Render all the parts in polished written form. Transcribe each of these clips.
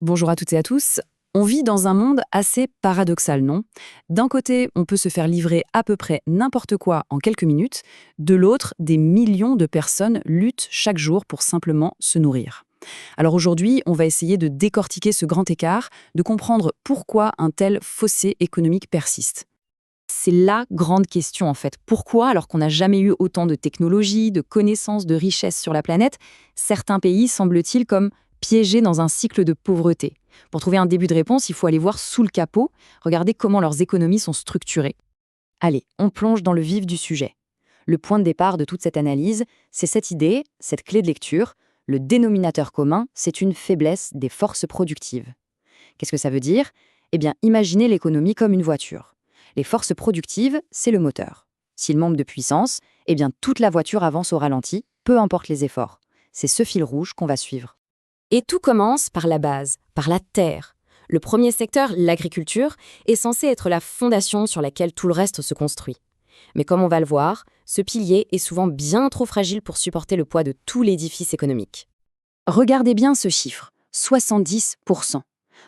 Bonjour à toutes et à tous. On vit dans un monde assez paradoxal, non? D'un côté, on peut se faire livrer à peu près n'importe quoi en quelques minutes. De l'autre, des millions de personnes luttent chaque jour pour simplement se nourrir. Alors aujourd'hui, on va essayer de décortiquer ce grand écart, de comprendre pourquoi un tel fossé économique persiste. C'est la grande question en fait. Pourquoi, alors qu'on n'a jamais eu autant de technologies, de connaissances, de richesses sur la planète, certains pays semblent-ils comme piégés dans un cycle de pauvreté? Pour trouver un début de réponse, il faut aller voir sous le capot, regarder comment leurs économies sont structurées. Allez, on plonge dans le vif du sujet. Le point de départ de toute cette analyse, c'est cette idée, cette clé de lecture. Le dénominateur commun, c'est une faiblesse des forces productives. Qu'est-ce que ça veut dire? Eh bien, imaginez l'économie comme une voiture. Les forces productives, c'est le moteur. S'il manque de puissance, eh bien toute la voiture avance au ralenti, peu importe les efforts. C'est ce fil rouge qu'on va suivre. Et tout commence par la base, par la terre. Le premier secteur, l'agriculture, est censé être la fondation sur laquelle tout le reste se construit. Mais comme on va le voir, ce pilier est souvent bien trop fragile pour supporter le poids de tout l'édifice économique. Regardez bien ce chiffre, 70%.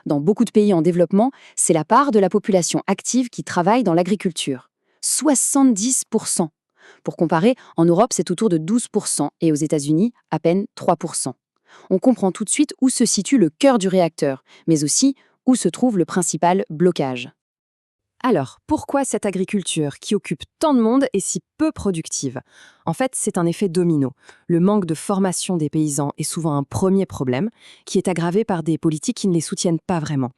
Dans beaucoup de pays en développement, c'est la part de la population active qui travaille dans l'agriculture. 70%. Pour comparer, en Europe, c'est autour de 12% et aux États-Unis, à peine 3%. On comprend tout de suite où se situe le cœur du réacteur, mais aussi où se trouve le principal blocage. Alors, pourquoi cette agriculture qui occupe tant de monde est si peu productive? En fait, c'est un effet domino. Le manque de formation des paysans est souvent un premier problème, qui est aggravé par des politiques qui ne les soutiennent pas vraiment.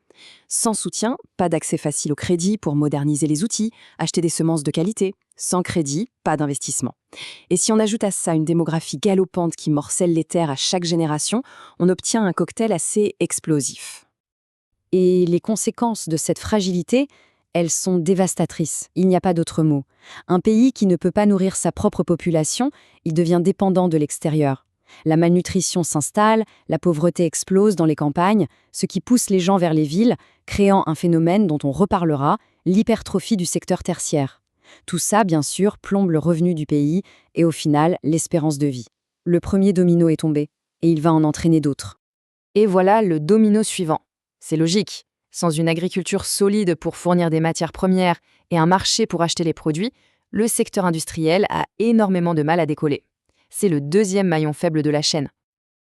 Sans soutien, pas d'accès facile au crédit pour moderniser les outils, acheter des semences de qualité. Sans crédit, pas d'investissement. Et si on ajoute à ça une démographie galopante qui morcelle les terres à chaque génération, on obtient un cocktail assez explosif. Et les conséquences de cette fragilité, elles sont dévastatrices. Il n'y a pas d'autre mot. Un pays qui ne peut pas nourrir sa propre population, il devient dépendant de l'extérieur. La malnutrition s'installe, la pauvreté explose dans les campagnes, ce qui pousse les gens vers les villes, créant un phénomène dont on reparlera, l'hypertrophie du secteur tertiaire. Tout ça, bien sûr, plombe le revenu du pays et au final, l'espérance de vie. Le premier domino est tombé, et il va en entraîner d'autres. Et voilà le domino suivant. C'est logique. Sans une agriculture solide pour fournir des matières premières et un marché pour acheter les produits, le secteur industriel a énormément de mal à décoller. C'est le deuxième maillon faible de la chaîne.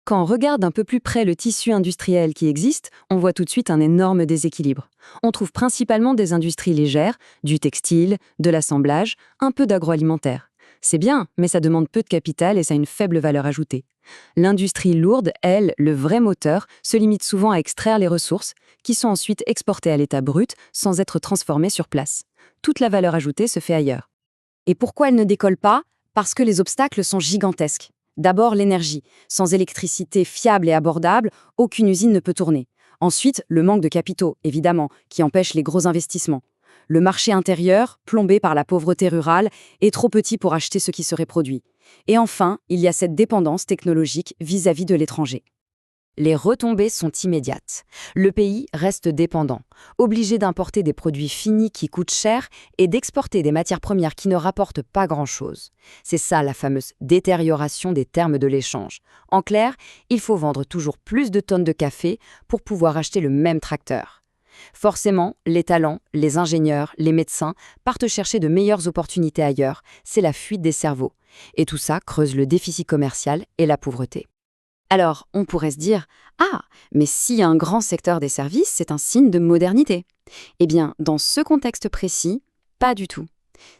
Quand on regarde un peu plus près le tissu industriel qui existe, on voit tout de suite un énorme déséquilibre. On trouve principalement des industries légères, du textile, de l'assemblage, un peu d'agroalimentaire. C'est bien, mais ça demande peu de capital et ça a une faible valeur ajoutée. L'industrie lourde, elle, le vrai moteur, se limite souvent à extraire les ressources, qui sont ensuite exportées à l'état brut sans être transformées sur place. Toute la valeur ajoutée se fait ailleurs. Et pourquoi elle ne décolle pas? Parce que les obstacles sont gigantesques. D'abord, l'énergie. Sans électricité fiable et abordable, aucune usine ne peut tourner. Ensuite, le manque de capitaux, évidemment, qui empêche les gros investissements. Le marché intérieur, plombé par la pauvreté rurale, est trop petit pour acheter ce qui serait produit. Et enfin, il y a cette dépendance technologique vis-à-vis de l'étranger. Les retombées sont immédiates. Le pays reste dépendant, obligé d'importer des produits finis qui coûtent cher et d'exporter des matières premières qui ne rapportent pas grand-chose. C'est ça la fameuse détérioration des termes de l'échange. En clair, il faut vendre toujours plus de tonnes de café pour pouvoir acheter le même tracteur. Forcément, les talents, les ingénieurs, les médecins partent chercher de meilleures opportunités ailleurs. C'est la fuite des cerveaux. Et tout ça creuse le déficit commercial et la pauvreté. Alors, on pourrait se dire « Ah, mais s'il y a un grand secteur des services, c'est un signe de modernité. » Eh bien, dans ce contexte précis, pas du tout.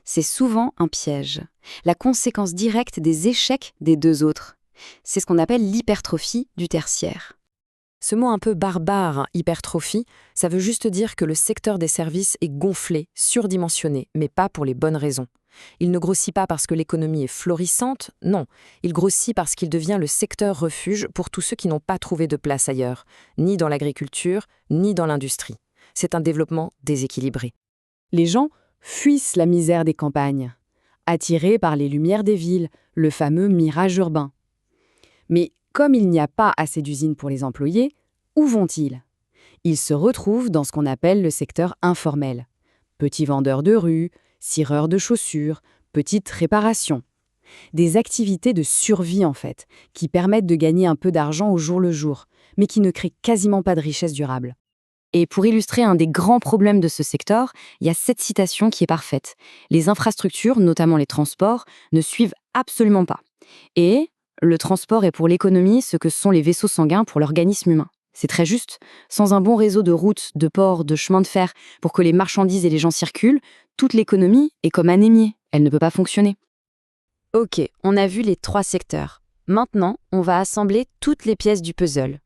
C'est souvent un piège, la conséquence directe des échecs des deux autres. C'est ce qu'on appelle l'hypertrophie du tertiaire. Ce mot un peu barbare, hein, hypertrophie, ça veut juste dire que le secteur des services est gonflé, surdimensionné, mais pas pour les bonnes raisons. Il ne grossit pas parce que l'économie est florissante, non. Il grossit parce qu'il devient le secteur refuge pour tous ceux qui n'ont pas trouvé de place ailleurs, ni dans l'agriculture, ni dans l'industrie. C'est un développement déséquilibré. Les gens fuissent la misère des campagnes, attirés par les lumières des villes, le fameux mirage urbain. Mais comme il n'y a pas assez d'usines pour les employer, où vont-ils? Ils se retrouvent dans ce qu'on appelle le secteur informel. Petits vendeurs de rue, cireurs de chaussures, petites réparations. Des activités de survie en fait, qui permettent de gagner un peu d'argent au jour le jour, mais qui ne créent quasiment pas de richesse durable. Et pour illustrer un des grands problèmes de ce secteur, il y a cette citation qui est parfaite. Les infrastructures, notamment les transports, ne suivent absolument pas. Et le transport est pour l'économie ce que sont les vaisseaux sanguins pour l'organisme humain. C'est très juste. Sans un bon réseau de routes, de ports, de chemins de fer pour que les marchandises et les gens circulent, toute l'économie est comme anémiée. Elle ne peut pas fonctionner. Ok, on a vu les 3 secteurs. Maintenant, on va assembler toutes les pièces du puzzle.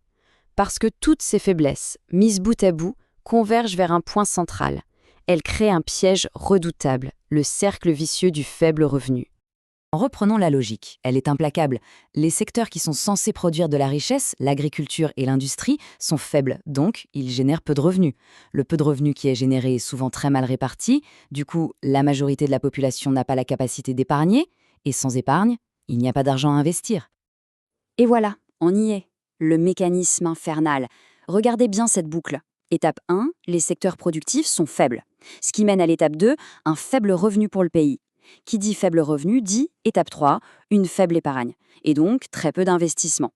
Parce que toutes ces faiblesses, mises bout à bout, convergent vers un point central. Elles créent un piège redoutable, le cercle vicieux du faible revenu. Reprenons la logique, elle est implacable. Les secteurs qui sont censés produire de la richesse, l'agriculture et l'industrie, sont faibles, donc ils génèrent peu de revenus. Le peu de revenus qui est généré est souvent très mal réparti, du coup, la majorité de la population n'a pas la capacité d'épargner, et sans épargne, il n'y a pas d'argent à investir. Et voilà, on y est. Le mécanisme infernal. Regardez bien cette boucle. Étape 1, les secteurs productifs sont faibles. Ce qui mène à l'étape 2, un faible revenu pour le pays. Qui dit faible revenu dit, étape 3, une faible épargne. Et donc, très peu d'investissement.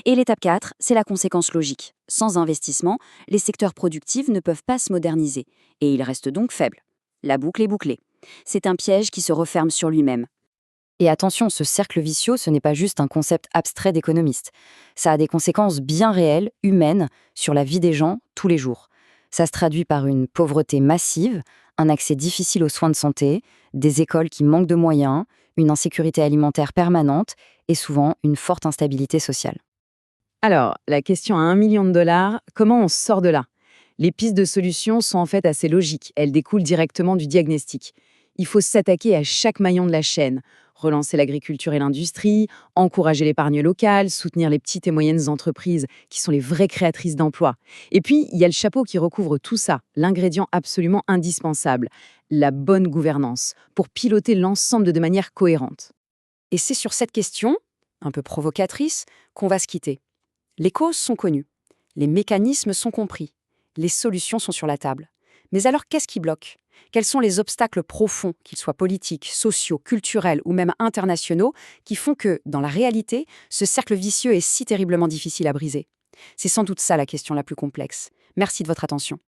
Et l'étape 4, c'est la conséquence logique. Sans investissement, les secteurs productifs ne peuvent pas se moderniser. Et ils restent donc faibles. La boucle est bouclée. C'est un piège qui se referme sur lui-même. Et attention, ce cercle vicieux, ce n'est pas juste un concept abstrait d'économiste. Ça a des conséquences bien réelles, humaines, sur la vie des gens tous les jours. Ça se traduit par une pauvreté massive, un accès difficile aux soins de santé, des écoles qui manquent de moyens, une insécurité alimentaire permanente et souvent une forte instabilité sociale. Alors, la question à 1 million de dollars, comment on sort de là? Les pistes de solutions sont en fait assez logiques, elles découlent directement du diagnostic. Il faut s'attaquer à chaque maillon de la chaîne, relancer l'agriculture et l'industrie, encourager l'épargne locale, soutenir les petites et moyennes entreprises qui sont les vraies créatrices d'emplois. Et puis, il y a le chapeau qui recouvre tout ça, l'ingrédient absolument indispensable, la bonne gouvernance, pour piloter l'ensemble de manière cohérente. Et c'est sur cette question, un peu provocatrice, qu'on va se quitter. Les causes sont connues, les mécanismes sont compris, les solutions sont sur la table. Mais alors, qu'est-ce qui bloque? Quels sont les obstacles profonds, qu'ils soient politiques, sociaux, culturels ou même internationaux, qui font que, dans la réalité, ce cercle vicieux est si terriblement difficile à briser? C'est sans doute ça la question la plus complexe. Merci de votre attention.